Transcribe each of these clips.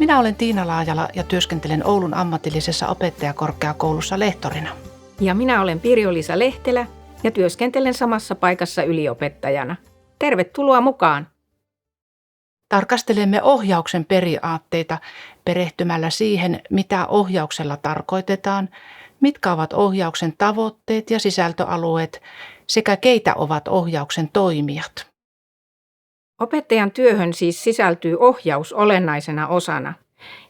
Minä olen Tiina Laajala ja työskentelen Oulun ammatillisessa opettajakorkeakoulussa lehtorina. Ja minä olen Pirjo-Liisa Lehtelä ja työskentelen samassa paikassa yliopettajana. Tervetuloa mukaan! Tarkastelemme ohjauksen periaatteita perehtymällä siihen, mitä ohjauksella tarkoitetaan, mitkä ovat ohjauksen tavoitteet ja sisältöalueet sekä keitä ovat ohjauksen toimijat. Opettajan työhön siis sisältyy ohjaus olennaisena osana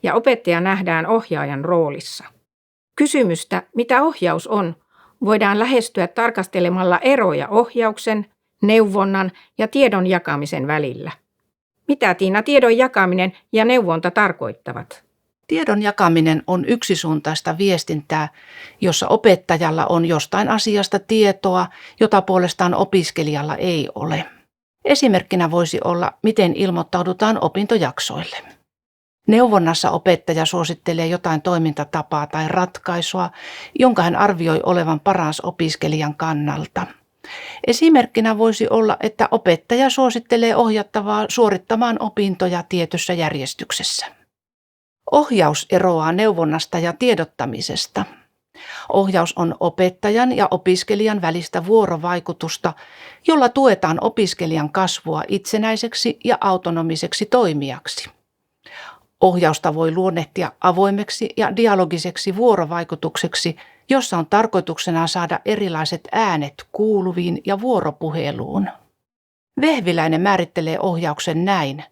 ja opettaja nähdään ohjaajan roolissa. Kysymystä, mitä ohjaus on, voidaan lähestyä tarkastelemalla eroja ohjauksen, neuvonnan ja tiedon jakamisen välillä. Mitä Tiina tiedon jakaminen ja neuvonta tarkoittavat? Tiedon jakaminen on yksisuuntaista viestintää, jossa opettajalla on jostain asiasta tietoa, jota puolestaan opiskelijalla ei ole. Esimerkkinä voisi olla, miten ilmoittaudutaan opintojaksoille. Neuvonnassa opettaja suosittelee jotain toimintatapaa tai ratkaisua, jonka hän arvioi olevan paras opiskelijan kannalta. Esimerkkinä voisi olla, että opettaja suosittelee ohjattavaa suorittamaan opintoja tietyssä järjestyksessä. Ohjaus eroaa neuvonnasta ja tiedottamisesta. Ohjaus on opettajan ja opiskelijan välistä vuorovaikutusta, jolla tuetaan opiskelijan kasvua itsenäiseksi ja autonomiseksi toimijaksi. Ohjausta voi luonnehtia avoimeksi ja dialogiseksi vuorovaikutukseksi, jossa on tarkoituksena saada erilaiset äänet kuuluviin ja vuoropuheluun. Vehviläinen määrittelee ohjauksen näin.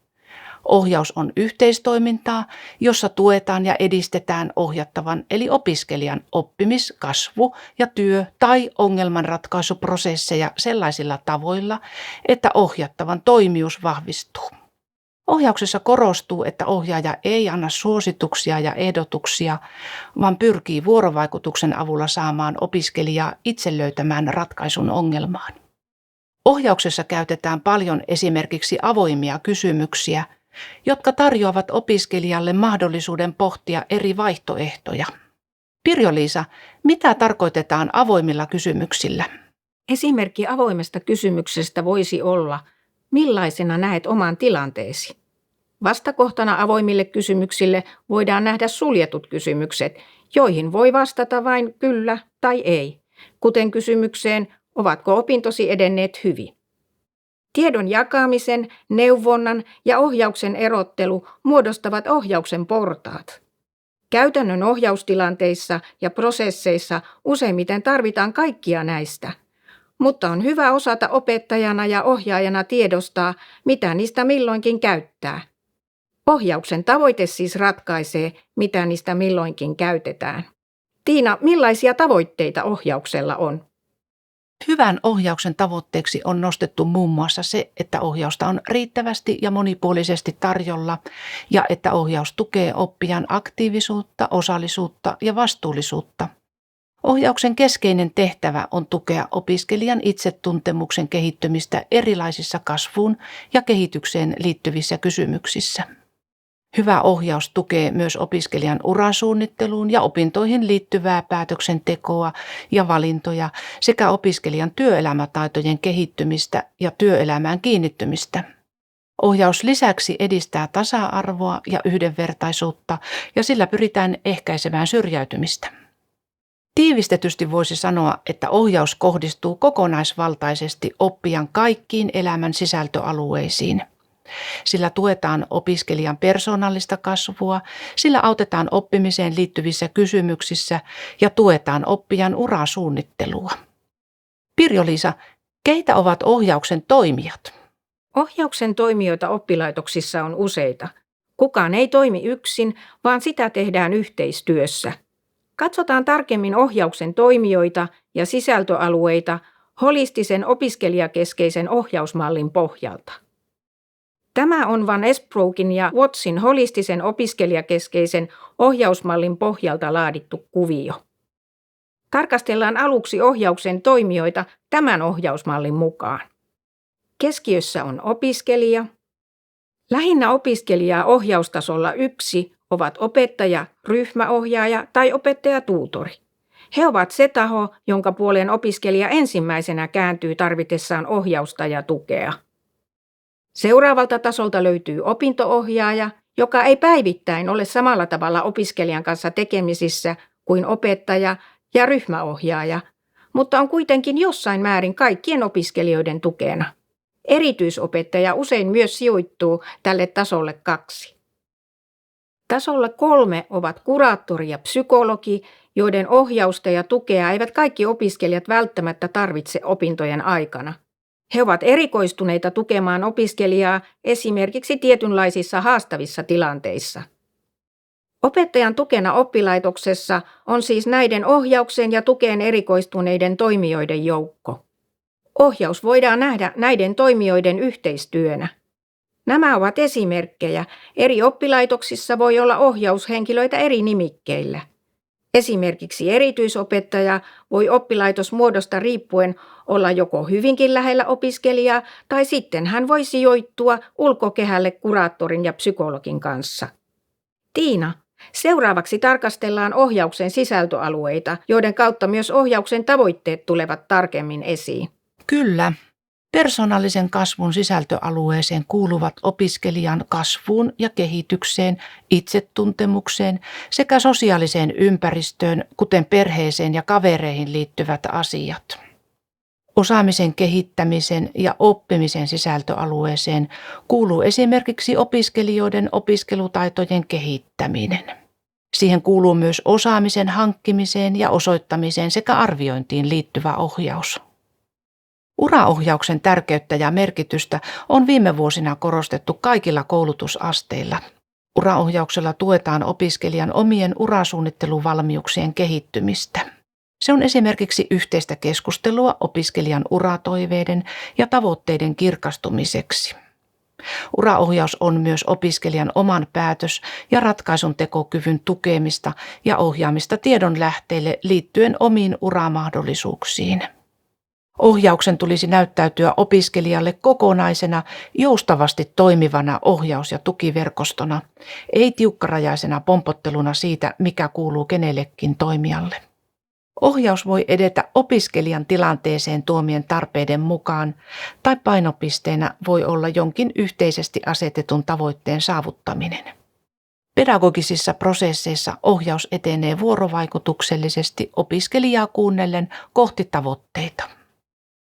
Ohjaus on yhteistoimintaa, jossa tuetaan ja edistetään ohjattavan eli opiskelijan oppimis-, kasvu- ja työ- tai ongelmanratkaisuprosesseja sellaisilla tavoilla, että ohjattavan toimijuus vahvistuu. Ohjauksessa korostuu, että ohjaaja ei anna suosituksia ja ehdotuksia, vaan pyrkii vuorovaikutuksen avulla saamaan opiskelijaa itse löytämään ratkaisun ongelmaan. Ohjauksessa käytetään paljon esimerkiksi avoimia kysymyksiä, jotka tarjoavat opiskelijalle mahdollisuuden pohtia eri vaihtoehtoja. Pirjo-Liisa, mitä tarkoitetaan avoimilla kysymyksillä? Esimerkki avoimesta kysymyksestä voisi olla, millaisena näet oman tilanteesi? Vastakohtana avoimille kysymyksille voidaan nähdä suljetut kysymykset, joihin voi vastata vain kyllä tai ei, kuten kysymykseen, ovatko opintosi edenneet hyvin. Tiedon jakamisen, neuvonnan ja ohjauksen erottelu muodostavat ohjauksen portaat. Käytännön ohjaustilanteissa ja prosesseissa useimmiten tarvitaan kaikkia näistä, mutta on hyvä osata opettajana ja ohjaajana tiedostaa, mitä niistä milloinkin käyttää. Ohjauksen tavoite siis ratkaisee, mitä niistä milloinkin käytetään. Tiina, millaisia tavoitteita ohjauksella on? Hyvän ohjauksen tavoitteeksi on nostettu muun muassa se, että ohjausta on riittävästi ja monipuolisesti tarjolla ja että ohjaus tukee oppijan aktiivisuutta, osallisuutta ja vastuullisuutta. Ohjauksen keskeinen tehtävä on tukea opiskelijan itsetuntemuksen kehittymistä erilaisissa kasvuun ja kehitykseen liittyvissä kysymyksissä. Hyvä ohjaus tukee myös opiskelijan urasuunnitteluun ja opintoihin liittyvää päätöksentekoa ja valintoja sekä opiskelijan työelämätaitojen kehittymistä ja työelämään kiinnittymistä. Ohjaus lisäksi edistää tasa-arvoa ja yhdenvertaisuutta ja sillä pyritään ehkäisemään syrjäytymistä. Tiivistetysti voisi sanoa, että ohjaus kohdistuu kokonaisvaltaisesti oppijan kaikkiin elämän sisältöalueisiin. Sillä tuetaan opiskelijan persoonallista kasvua, sillä autetaan oppimiseen liittyvissä kysymyksissä ja tuetaan oppijan urasuunnittelua. Pirjo-Liisa, keitä ovat ohjauksen toimijat? Ohjauksen toimijoita oppilaitoksissa on useita. Kukaan ei toimi yksin, vaan sitä tehdään yhteistyössä. Katsotaan tarkemmin ohjauksen toimijoita ja sisältöalueita holistisen opiskelijakeskeisen ohjausmallin pohjalta. Tämä on Van Esbroekin ja Wattsin holistisen opiskelijakeskeisen ohjausmallin pohjalta laadittu kuvio. Tarkastellaan aluksi ohjauksen toimijoita tämän ohjausmallin mukaan. Keskiössä on opiskelija. Lähinnä opiskelijaa ohjaustasolla 1 ovat opettaja, ryhmäohjaaja tai opettajatuutori. He ovat se taho, jonka puoleen opiskelija ensimmäisenä kääntyy tarvitessaan ohjausta ja tukea. Seuraavalta tasolta löytyy opinto-ohjaaja, joka ei päivittäin ole samalla tavalla opiskelijan kanssa tekemisissä kuin opettaja ja ryhmäohjaaja, mutta on kuitenkin jossain määrin kaikkien opiskelijoiden tukena. Erityisopettaja usein myös sijoittuu tälle tasolle 2. Tasolla 3 ovat kuraattori ja psykologi, joiden ohjausta ja tukea eivät kaikki opiskelijat välttämättä tarvitse opintojen aikana. He ovat erikoistuneita tukemaan opiskelijaa esimerkiksi tietynlaisissa haastavissa tilanteissa. Opettajan tukena oppilaitoksessa on siis näiden ohjaukseen ja tukeen erikoistuneiden toimijoiden joukko. Ohjaus voidaan nähdä näiden toimijoiden yhteistyönä. Nämä ovat esimerkkejä. Eri oppilaitoksissa voi olla ohjaushenkilöitä eri nimikkeillä. Esimerkiksi erityisopettaja voi oppilaitosmuodosta riippuen olla joko hyvinkin lähellä opiskelijaa tai sitten hän voi sijoittua ulkokehälle kuraattorin ja psykologin kanssa. Tiina, seuraavaksi tarkastellaan ohjauksen sisältöalueita, joiden kautta myös ohjauksen tavoitteet tulevat tarkemmin esiin. Kyllä. Persoonallisen kasvun sisältöalueeseen kuuluvat opiskelijan kasvuun ja kehitykseen, itsetuntemukseen sekä sosiaaliseen ympäristöön, kuten perheeseen ja kavereihin liittyvät asiat. Osaamisen kehittämisen ja oppimisen sisältöalueeseen kuuluu esimerkiksi opiskelijoiden opiskelutaitojen kehittäminen. Siihen kuuluu myös osaamisen hankkimiseen ja osoittamiseen sekä arviointiin liittyvä ohjaus. Uraohjauksen tärkeyttä ja merkitystä on viime vuosina korostettu kaikilla koulutusasteilla. Uraohjauksella tuetaan opiskelijan omien urasuunnitteluvalmiuksien kehittymistä. Se on esimerkiksi yhteistä keskustelua opiskelijan uratoiveiden ja tavoitteiden kirkastumiseksi. Uraohjaus on myös opiskelijan oman päätös- ja ratkaisuntekokyvyn tukemista ja ohjaamista tiedon lähteille liittyen omiin uramahdollisuuksiin. Ohjauksen tulisi näyttäytyä opiskelijalle kokonaisena, joustavasti toimivana ohjaus- ja tukiverkostona, ei tiukkarajaisena pompotteluna siitä, mikä kuuluu kenellekin toimijalle. Ohjaus voi edetä opiskelijan tilanteeseen tuomien tarpeiden mukaan, tai painopisteenä voi olla jonkin yhteisesti asetetun tavoitteen saavuttaminen. Pedagogisissa prosesseissa ohjaus etenee vuorovaikutuksellisesti opiskelijaa kuunnellen kohti tavoitteita.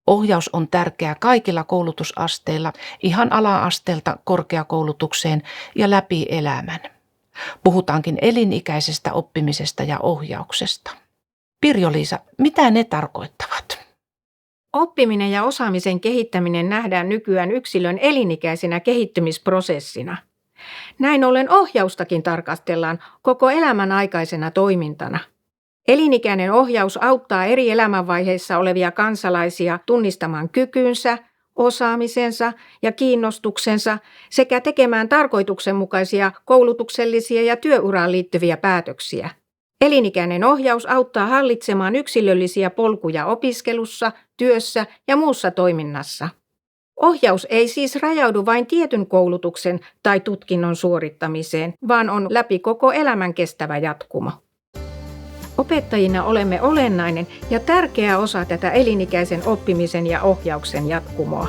Ohjaus on tärkeää kaikilla koulutusasteilla, ihan ala-asteelta korkeakoulutukseen ja läpi elämän. Puhutaankin elinikäisestä oppimisesta ja ohjauksesta. Pirjo-Liisa, mitä ne tarkoittavat? Oppiminen ja osaamisen kehittäminen nähdään nykyään yksilön elinikäisenä kehittymisprosessina. Näin ollen ohjaustakin tarkastellaan koko elämän aikaisena toimintana. Elinikäinen ohjaus auttaa eri elämänvaiheissa olevia kansalaisia tunnistamaan kykynsä, osaamisensa ja kiinnostuksensa sekä tekemään tarkoituksenmukaisia koulutuksellisia ja työuraan liittyviä päätöksiä. Elinikäinen ohjaus auttaa hallitsemaan yksilöllisiä polkuja opiskelussa, työssä ja muussa toiminnassa. Ohjaus ei siis rajaudu vain tietyn koulutuksen tai tutkinnon suorittamiseen, vaan on läpi koko elämän kestävä jatkumo. Opettajina olemme olennainen ja tärkeä osa tätä elinikäisen oppimisen ja ohjauksen jatkumoa.